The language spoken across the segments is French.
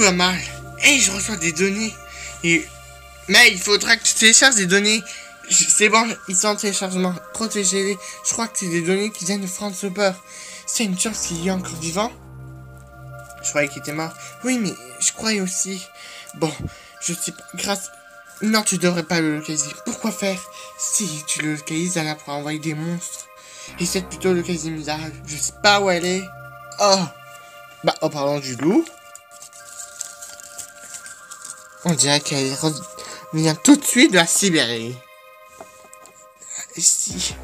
va mal. Et je reçois des données. Et... Mais il faudra que tu télécharges des données. C'est bon, ils sont en téléchargement. Protégez-les. Je crois que c'est des données qui viennent de Franz Hopper. C'est une chance qu'il est encore vivant. Je croyais qu'il était mort. Oui, mais je croyais aussi. Bon, je sais pas. Grâce... Non, tu devrais pas le localiser. Pourquoi faire? Si tu le localises, elle pourra envoyer des monstres. Essaie plutôt de localiser Misa. Je sais pas où elle est. Oh. Bah, en parlant du loup. On dirait qu'elle revient tout de suite de la Sibérie. Si.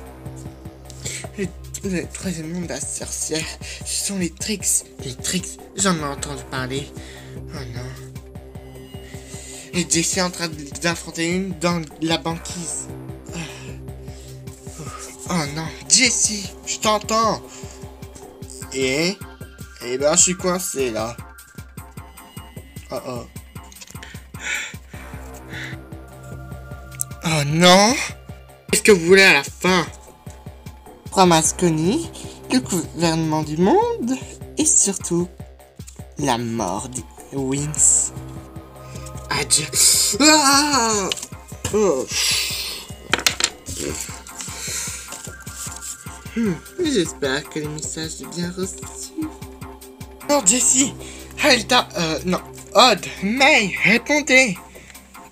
Le troisième monde de la sorcière, ce sont les tricks. Les tricks, j'en ai entendu parler. Oh non. Et Jessie est en train d'affronter une dans la banquise. Oh non, Jessie, je t'entends. Et ben je suis coincé là. Oh oh. Oh non. Qu'est-ce que vous voulez à la fin? Ramasconi, le gouvernement du monde et surtout la mort des Wings. Adieu. Ah oh. J'espère que le message est bien reçu. Non, Jessie, Helta, non, Odd, May, répondez.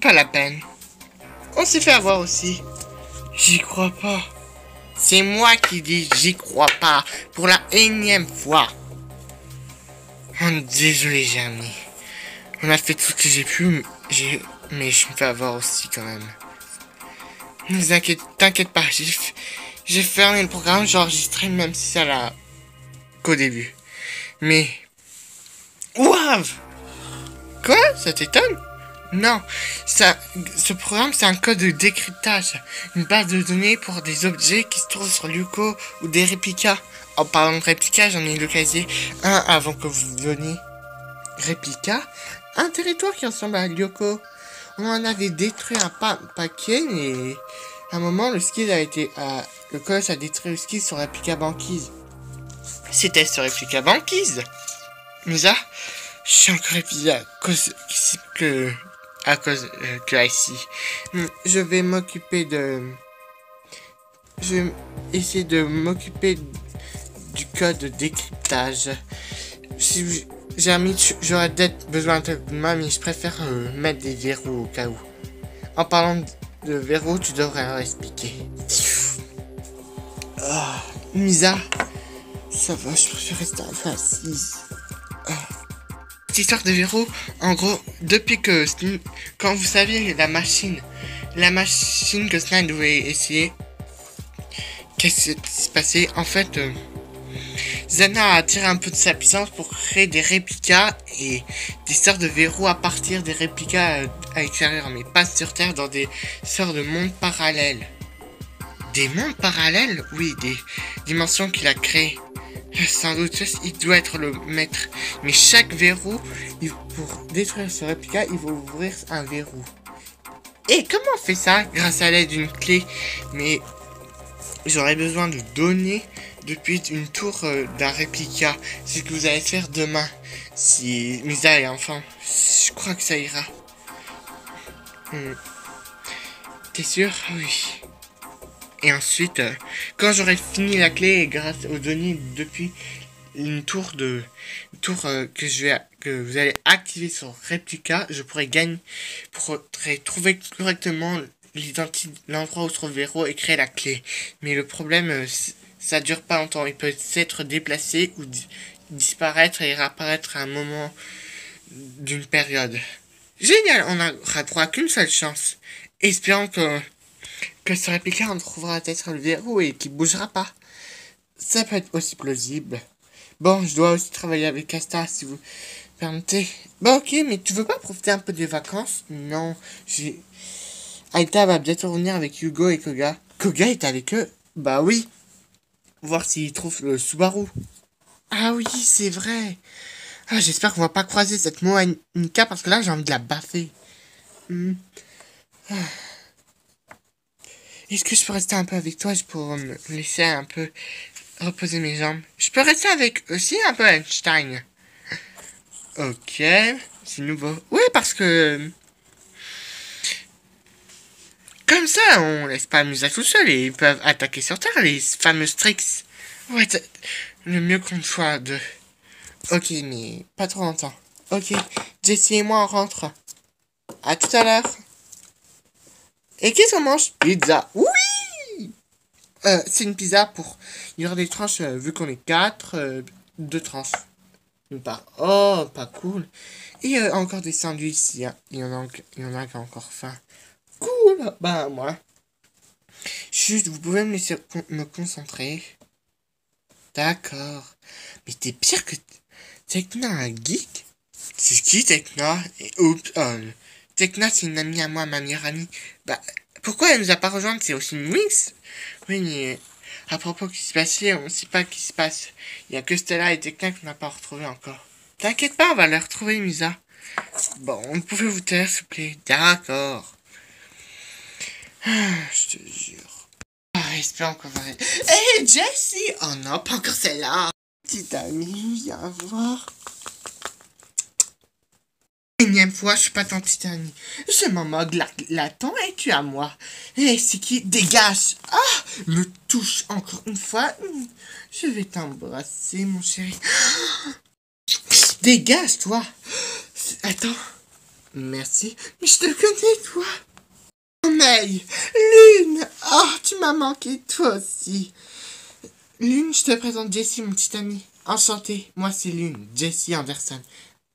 Pas la peine. On s'est fait avoir aussi. J'y crois pas. C'est moi qui dis j'y crois pas pour la énième fois. Oh, désolé, Jamie. On a fait tout ce que j'ai pu, mais je me fais avoir aussi quand même. Ne t'inquiète pas, j'ai fermé le programme, j'ai enregistré même si ça l'a qu'au début. Mais... Ouave! Quoi? Ça t'étonne? Non, ce programme c'est un code de décryptage, une base de données pour des objets qui se trouvent sur Lyoko ou des réplicas. En parlant de réplicas, j'en ai localisé un avant que vous veniez. Réplica, un territoire qui ressemble à Lyoko. On en avait détruit un paquet, mais à un moment le ski a été... le colosse a détruit le ski sur Réplica Banquise. C'était sur Réplica Banquise. Musa, je suis encore épuisé à cause que ici. Je vais m'occuper de... Je vais essayer de m'occuper du code de décryptage. Si j'aurais peut-être besoin de main, mais je préfère mettre des verrous au cas où. En parlant de verrous, tu devrais leur expliquer. Misa, ça va, je préfère rester un peu assise. Cette histoire de verrou, en gros, depuis que quand vous saviez la machine que Snide devait essayer, qu'est-ce qui s'est passé? En fait, Zana a tiré un peu de sa puissance pour créer des réplicas et des sortes de verrous à partir des réplicas à l'extérieur, mais pas sur Terre, dans des sortes de mondes parallèles. Des mondes parallèles? Oui, des dimensions qu'il a créées. Sans doute, il doit être le maître. Mais chaque verrou, pour détruire ce réplica, il faut ouvrir un verrou. Et comment on fait ça? Grâce à l'aide d'une clé. Mais j'aurais besoin de données depuis une tour d'un réplica. C'est ce que vous allez faire demain. Si Misa est enfant. Je crois que ça ira. T'es sûr? Oui. Et ensuite, quand j'aurai fini la clé et grâce aux données depuis une tour que vous allez activer sur Réplica, je pourrai trouver correctement l'endroit où se trouve le verrou et créer la clé. Mais le problème, ça dure pas longtemps. Il peut s'être déplacé ou disparaître et réapparaître à un moment d'une période. Génial, on n'aura droit qu'une seule chance. Espérons que ce réplica on trouvera peut-être le verrou et qu'il bougera pas. Ça peut être aussi plausible. Bon, je dois aussi travailler avec Asta, si vous permettez. Bon, ok, mais tu veux pas profiter un peu des vacances? Non, Aïta va bientôt revenir avec Hugo et Koga. Koga est avec eux? Bah oui. Voir s'il trouve le Subaru. Ah oui, c'est vrai. Ah, j'espère qu'on va pas croiser cette Moanika parce que là, j'ai envie de la baffer. Est-ce que je peux rester un peu avec toi pour me laisser un peu reposer mes jambes? Je peux rester avec aussi un peu Einstein. Ok. C'est nouveau. Oui, parce que... Comme ça, on laisse pas Musa tout seul et ils peuvent attaquer sur Terre, les fameux Strix. Ouais, le mieux qu'on soit deux. Ok, mais pas trop longtemps. Ok, Jessie et moi on rentre. À tout à l'heure. Et qu'est-ce qu'on mange? Pizza. Oui! C'est une pizza pour... Il y aura des tranches, vu qu'on est quatre, deux tranches. Pas... Oh, pas cool. Et encore des sandwichs, il y en a qui ont encore faim. Cool. Bah, moi. Juste, vous pouvez me laisser me concentrer. D'accord. Mais t'es pire que Tekna, un geek? C'est qui Tekna? Et oups, Tekna, c'est une amie à moi, ma meilleure amie. Bah, pourquoi elle nous a pas rejoint? C'est aussi une Wings? Oui, mais à propos qui se passait, on sait pas ce qui se passe. Il y a que Stella et Tekna qu'on n'a pas retrouvé encore. T'inquiète pas, on va les retrouver, Musa. Bon, on pouvait vous taire, s'il vous plaît. D'accord. Je te jure. Espérons qu'on va... Hey, Jessie! Oh non, pas encore celle-là. Petite amie, viens voir. Énième fois, je suis pas ton petit ami. Je m'en moque, l'attends et tu à moi. Et c'est qui? Dégage! Ah! Me touche encore une fois. Je vais t'embrasser, mon chéri. Dégage, toi! Attends. Merci. Mais je te connais, toi. Sommeil! Lune! Oh, tu m'as manqué, toi aussi. Lune, je te présente Jessie, mon petit ami. Enchanté. Moi, c'est Lune. Jessie Anderson.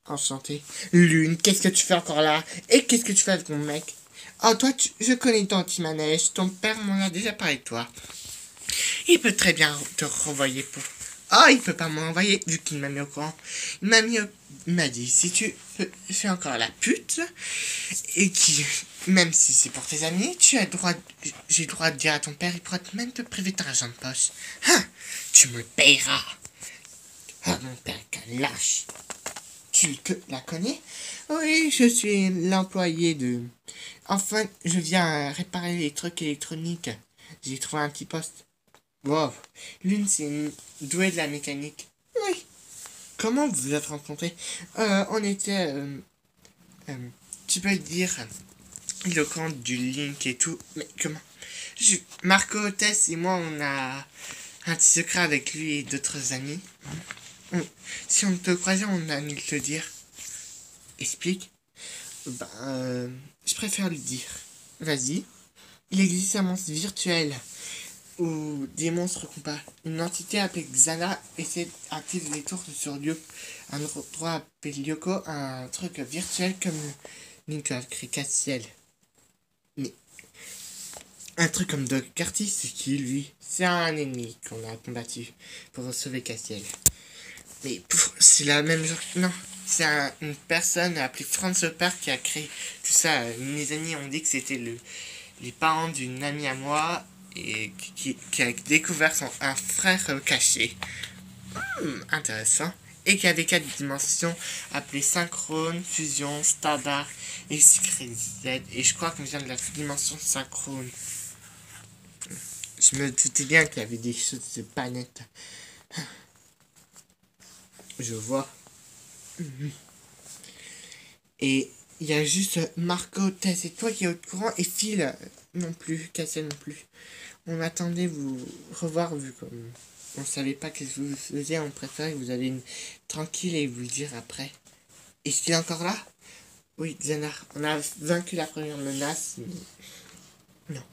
Enchanté. Lune, qu'est-ce que tu fais encore là? Et qu'est-ce que tu fais avec mon mec? Oh, toi, je connais ton petit manège. Ton père m'en a déjà parlé de toi. Il peut très bien te renvoyer pour... Oh, il peut pas m'envoyer, vu qu'il m'a mis au courant. Il m'a dit, si tu fais encore la pute, et qui, même si c'est pour tes amis, j'ai le droit de dire à ton père, il pourra même te priver de ton argent de poche. Hein, tu me payeras. Ah, mon père est un lâche. Tu la connais? Oui, je suis l'employé de... Enfin, je viens réparer les trucs électroniques. J'ai trouvé un petit poste. Wow. L'une, c'est une douée de la mécanique. Oui. Comment vous vous êtes rencontrés? On était... tu peux le dire... éloquent du link et tout. Mais comment? Marco, Tess et moi, on a un petit secret avec lui et d'autres amis. Si on te croisait, on a envie de te dire. Explique. Je préfère lui dire. Vas-y. Il existe un monstre virtuel ou des monstres compas. Une entité appelée Xana essaie d'activer des tours sur Lyoko. Un endroit appelé Lyoko, un truc virtuel comme Link a créé Castiel. Mais un truc comme Doc Carty, c'est qui lui? C'est un ennemi qu'on a combattu pour sauver Castiel. Mais c'est la même genre. Non, c'est une personne appelée Franz Hopper qui a créé tout ça. Mes amis ont dit que c'était les parents d'une amie à moi et qui a découvert un frère caché. Intéressant. Et qui avait 4 dimensions appelées synchrone, fusion, standard et secret Z. Et je crois qu'on vient de la dimension synchrone. Je me doutais bien qu'il y avait des choses de planète. Je vois. Et il y a juste Marco, Tess et toi qui est au courant et Phil non plus, Cassel non plus. On attendait vous revoir vu comme on savait pas qu'est-ce que vous faisiez, on préférait que vous alliez tranquille et vous le dire après. Est-ce qu'il est encore là? Oui, Xanar, on a vaincu la première menace, mais... Non.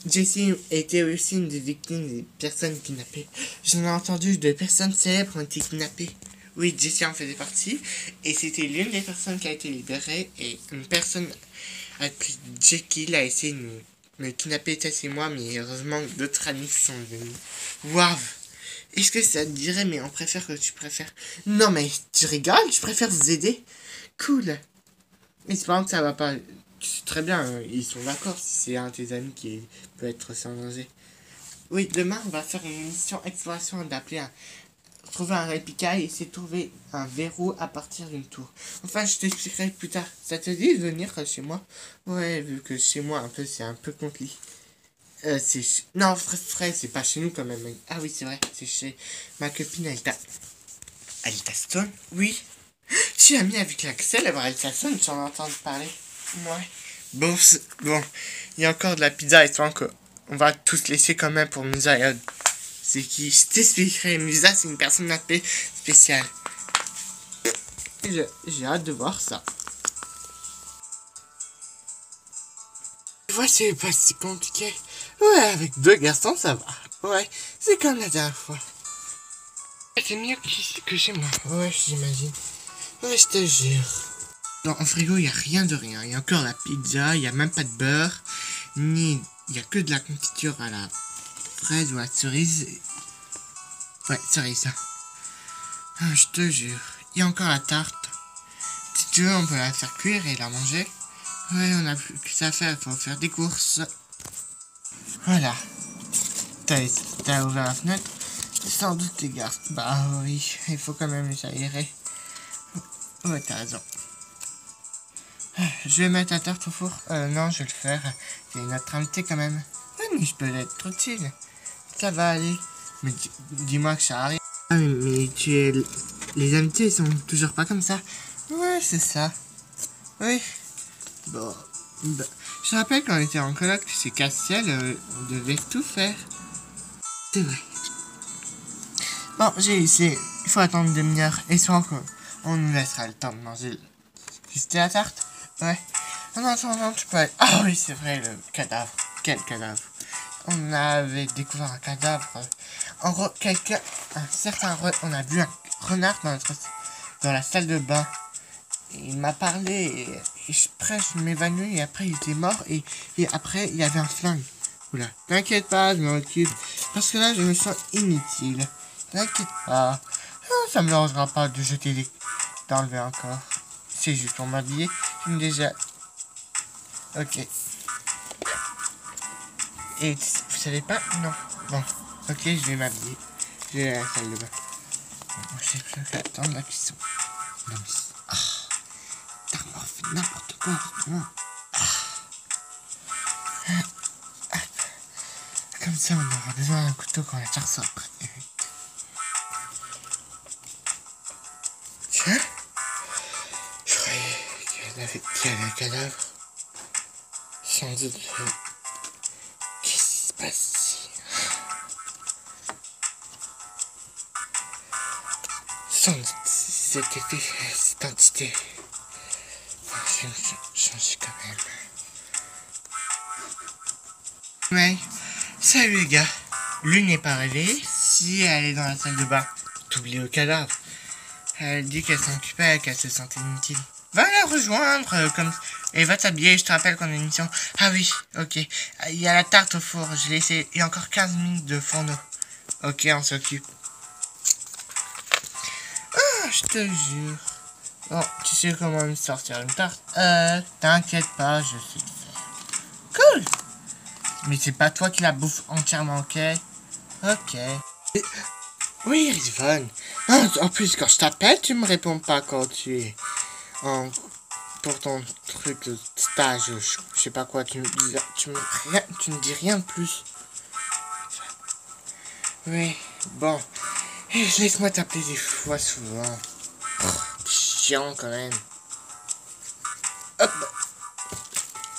Jessie était aussi une des victimes des personnes kidnappées. J'en ai entendu, 2 personnes célèbres ont été kidnappées. Oui, Jessie en faisait partie, et c'était l'une des personnes qui a été libérée, et une personne appelée Jekyll a essayé de me kidnapper, Tess et moi, mais heureusement d'autres amis sont venus. Waouh! Est-ce que ça te dirait, mais on préfère que tu préfères... Non mais, tu rigoles, je préfère vous aider. Cool. Mais c'est pas que ça va pas... C'est très bien, ils sont d'accord si c'est un de tes amis qui peut être sans danger. Oui, demain on va faire une mission exploration d'appeler trouver un réplica et essayer de trouver un verrou à partir d'une tour. Enfin, je t'expliquerai plus tard. Ça te dit de venir chez moi? Ouais, vu que chez moi un peu c'est un peu compliqué. Non, Fred, c'est pas chez nous quand même. Ah oui, c'est vrai, c'est chez ma copine Alta. Alta Stone? Oui. Je suis ami avec la célèbre assassin, tu en entends parler. Ouais. Bon, bon, il y a encore de la pizza et toi que on va tous laisser quand même pour Musa et Odd. C'est qui? Je t'expliquerai. Musa, c'est une personne appelée spéciale. J'ai hâte de voir ça. Tu vois, c'est pas si compliqué. Ouais, avec 2 garçons, ça va. Ouais, c'est comme la dernière fois. C'est mieux que chez moi. Ouais, j'imagine. Ouais, je te jure. Dans le frigo, il n'y a rien de rien. Il y a encore la pizza, il n'y a même pas de beurre. Ni... Il n'y a que de la confiture à la fraise ou à la cerise. Ouais, cerise, ça. Ah, je te jure. Il y a encore la tarte. Si tu veux, on peut la faire cuire et la manger. Ouais, on a plus que ça à faire. Il faut faire des courses. Voilà. T'as ouvert la fenêtre. Sans doute tes garçons. Bah oui, il faut quand même les aérer. Ouais, t'as raison. Je vais mettre la tarte au four. Non, je vais le faire. C'est notre invité quand même. Oui, mais je peux l'être utile. Ça va aller. Mais dis-moi que ça arrive. Ah, mais tu es... Les invités, ils sont toujours pas comme ça. Ouais, c'est ça. Oui. Bon. Bah, je te rappelle quand on était en coloc, c'est Castiel, on devait tout faire. C'est vrai. Bon, j'ai essayé. Il faut attendre une demi-heure. Et soit on nous laissera le temps de manger. C'était la tarte? Ouais. En attendant, tu peux aller... Ah oui, c'est vrai, le cadavre. Quel cadavre? On avait découvert un cadavre. En gros, on a vu un renard dans la salle de bain. Et il m'a parlé et je m'évanouis et après il était mort et après il y avait un flingue. Oula, t'inquiète pas, je m'en occupe. Parce que là, je me sens inutile. T'inquiète pas. Ça me dérangera pas de jeter d'enlever encore. C'est juste pour m'habiller. J'aime déjà... Ok. Et vous savez pas? Non. Bon. Ok, je vais m'habiller. Je vais à la salle de bain. Bon, je sais plus qu'à attendre la cuisson. Non mais... Ah. T'as fait n'importe quoi. Non. Ah. Comme ça, on aura besoin d'un couteau quand la charge sera prête. Tiens. Je croyais qu'il y avait un cadavre. Sans doute. Qu'est-ce qui se passe ici? Sans doute, cette entité. Je vais changer quand même. Mais, salut les gars. L'une n'est pas réveillée. Si elle est dans la salle de bain, t'oublies le cadavre. Elle dit qu'elle s'en occupait, qu'elle se sentait inutile. Va la rejoindre, et va t'habiller, je te rappelle qu'on a une mission. Ah oui, ok. Il y a la tarte au four, je l'ai laissé. Il y a encore 15 minutes de fourneau. Ok, on s'occupe. Ah, je te jure. Bon, tu sais comment me sortir une tarte? T'inquiète pas, je sais le faire. Cool. Mais c'est pas toi qui la bouffe entièrement, ok? Ok. Oui, Rizvan. En plus, quand je t'appelle, tu me réponds pas quand tu es pour ton truc de stage. Je sais pas quoi, tu me dis rien de plus. Oui, bon. Laisse-moi t'appeler des fois souvent. Chiant quand même. Hop.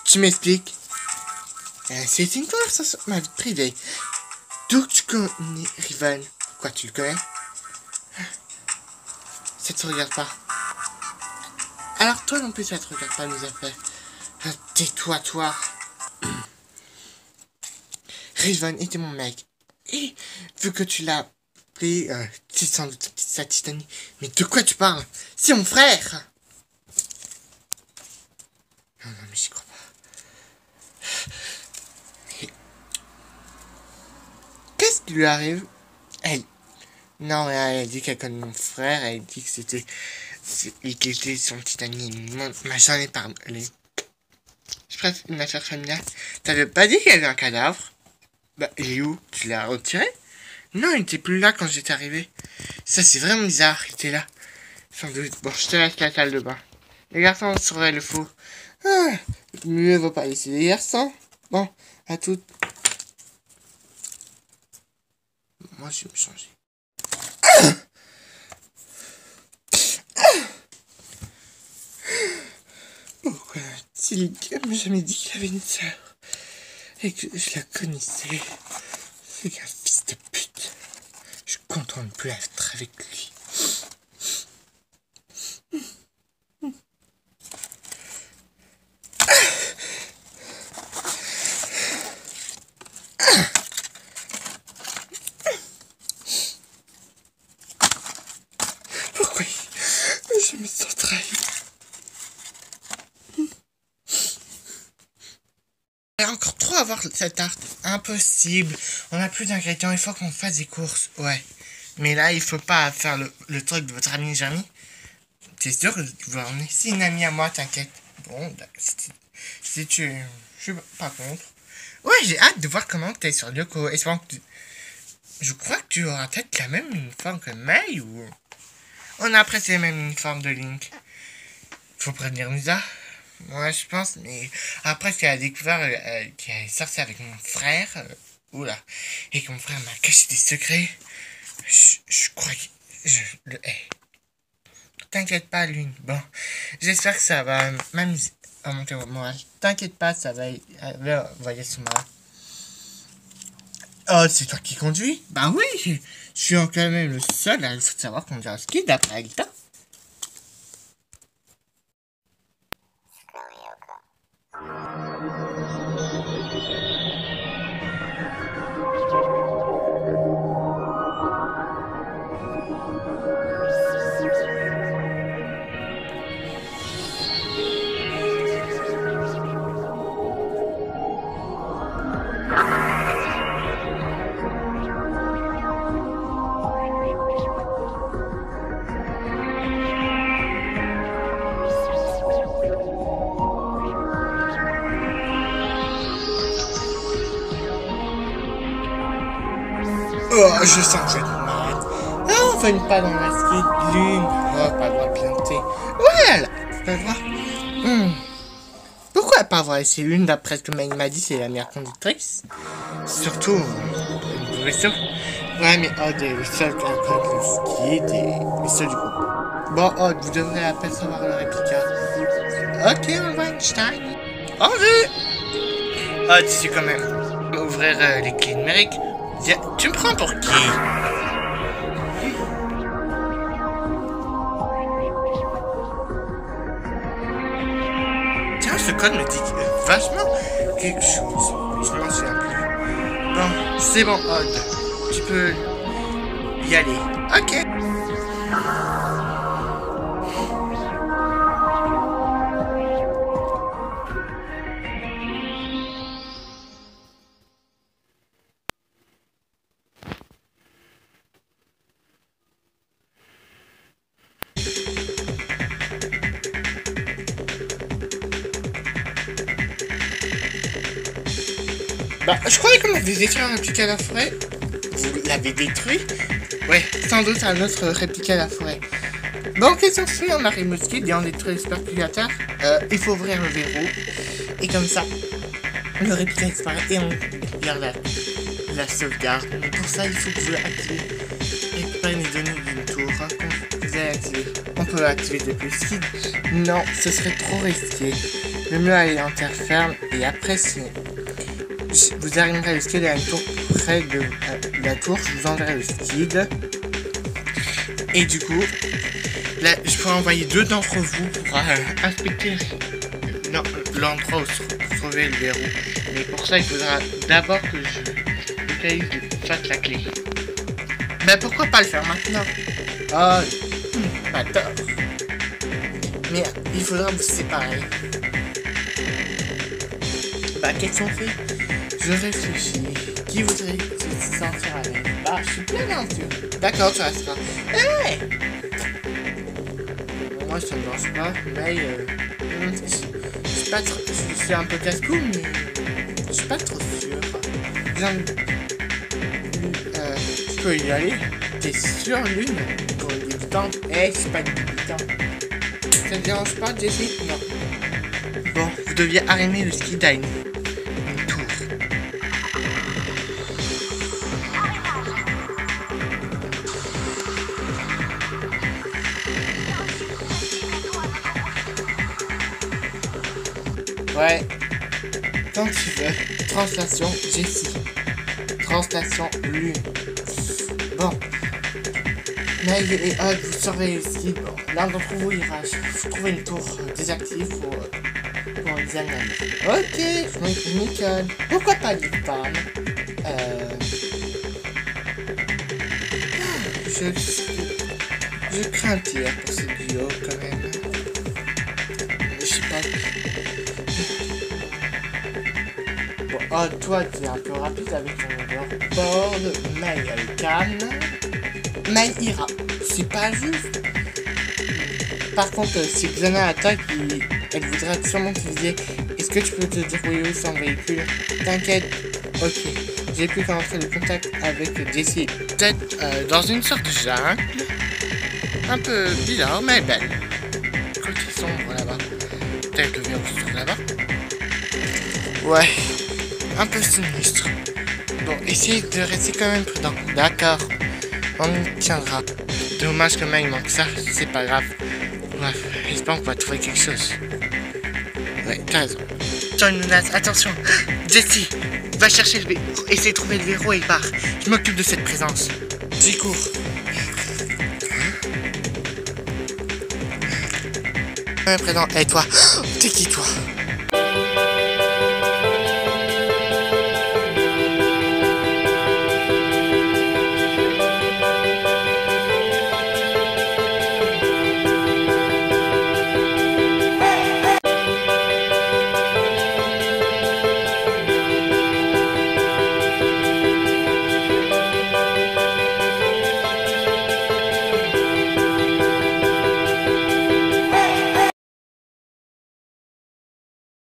Tu m'expliques? C'est une conversation ma vie privée. D'où tu connais Rivan? Quoi, tu le connais? Ça te regarde pas. Alors toi non plus ça te regarde pas nos affaires. Tais-toi, toi. Rivan était mon mec. Et vu que tu l'as appelé, c'est sans doute sa petite amie. Mais de quoi tu parles? C'est mon frère! Non, mais j'y crois pas. Qu'est-ce qui lui arrive? Non, elle dit qu'elle connaît mon frère, elle dit que c'était son petit ami. Moi, j'en ai parlé. Je préfère une affaire familiale. T'avais pas dit qu'il y avait un cadavre? Bah, il est où? Tu l'as retiré? Non, il était plus là quand j'étais arrivé. Ça, c'est vraiment bizarre, il était là. Sans doute. Bon, je te laisse la salle de bain. Les garçons surveillent le four. Ah, mieux vaut pas laisser les garçons. Bon, à toutes. Moi, je vais me changer. Silke m'a jamais dit qu'il avait une sœur. Et que je la connaissais. C'est qu'un fils de pute. Je suis content de ne plus être avec lui. Pourquoi je me sens trahi? Il y a encore trop à voir cette tarte. Impossible. On a plus d'ingrédients. Il faut qu'on fasse des courses. Ouais. Mais là, il faut pas faire le truc de votre ami Jeremy. T'es sûr que tu vas emmener? C'est une amie à moi, t'inquiète. Bon, si tu... Je suis pas contre. Ouais, j'ai hâte de voir comment t'es sur Lyoko. Espérons que tu... Je crois que tu auras peut-être la même uniforme que Mai ou... On a presque les mêmes uniformes de Link. Faut prévenir Musa. Ouais, je pense, mais après qu'elle a découvert qu'elle est sortie avec mon frère, oula, et que mon frère m'a caché des secrets, je crois que je le hais. T'inquiète pas, Lune. Bon, j'espère que ça va m'amuser à monter au moral. T'inquiète pas, ça va envoyer son mal. Oh, c'est toi qui conduis? Bah oui, je suis quand même le seul à savoir conduire un ski d'après Alita. Oh, je sens que je vais être malade. Ah, on fait une pas dans la ski de Lune. Oh, pas le droit de planter. Voilà, pas le droit. Pourquoi pas avoir laissé Lune d'après ce que May m'a dit, c'est la meilleure conductrice? Surtout, le vaisseau. Ouais, mais Odd est le seul qui a compris le ski et le seul du groupe. Bon, Odd, vous devrez à peine savoir le réplica. Ok, on voit Einstein. En vue! Odd, c'est quand même ouvrir les clés numériques. Tu me prends pour qui? Tiens, ce code me dit vachement quelque chose. Je m'en souviens plus. Bon, c'est bon, Odd. Tu peux y aller. Ok. Bah, je croyais qu'on avait détruit un réplique à la forêt. Vous l'avez détruit? Ouais, sans doute un autre réplique à la forêt. Bon, qu'est-ce qu'on fait? On arrive au ski et on détruit le speculateur. Il faut ouvrir le verrou. Et comme ça, le réplique disparaît et on garde la sauvegarde. Mais pour ça, il faut que vous l'activez. Récupérez les données d'une tour. Quand vous allez activer, on peut activer depuis le ski. Non, ce serait trop risqué. Le mieux aller en terre ferme et après, si vous arriverez au skid à une tour près de la tour, je vous enverrai le skid. Et du coup, là, je pourrais envoyer deux d'entre vous pour inspecter l'endroit où se trouvait le verrou. Mais pour ça, il faudra d'abord que je localise fasse la clé. Mais pourquoi pas le faire maintenant? Oh, pas tort. Mais il faudra vous séparer. Bah, qu'est-ce qu'on fait? Je réfléchis. Qui voudrait se sentir avec? Bah, je suis plein d'aventure. D'accord, tu resteras. Hey! Moi, ça me dérange pas, mais je suis pas trop... Je suis un peu casse-cou, mais je suis pas trop sûr. Je peux y aller? T'es sûr, Lune? Pour une débutante? Eh, je suis pas une débutante. Ça te dérange pas, Jessie? Non. Bon, vous deviez arrimer le ski d'Aine. Ouais. Quand tu veux. Translation Jessie. Translation Lune. Bon. May et Odd, vous surveillez ici. Bon, l'un d'entre vous ira trouver une tour désactive pour l'examiner. Ok, nickel. Pourquoi pas Lipton? Je crains un tir pour ce duo quand même. Je sais pas. Bon, oh, toi tu es un peu rapide avec ton overboard. May elle est calme. May ira. C'est pas juste. Par contre, si Xana attaque, elle voudra sûrement te dire est-ce que tu peux te débrouiller sans véhicule? T'inquiète. Ok. J'ai pu rentrer le contact avec Jessie. Peut-être dans une sorte de jungle. Un peu bizarre, mais belle. Quand ils sont là-bas. Peut-être le virus se trouve là-bas. Ouais. Un peu sinistre. Bon, essayez de rester quand même prudent. D'accord. On y tiendra. Dommage que May manque ça. C'est pas grave. Ouais, j'espère qu'on va trouver quelque chose. Ouais, t'as raison. Tiens, une menace, attention. Jessie, va chercher le verrou. Essaye de trouver le verrou et part. Je m'occupe de cette présence. J'y cours. Présent. Et toi, t'es qui toi?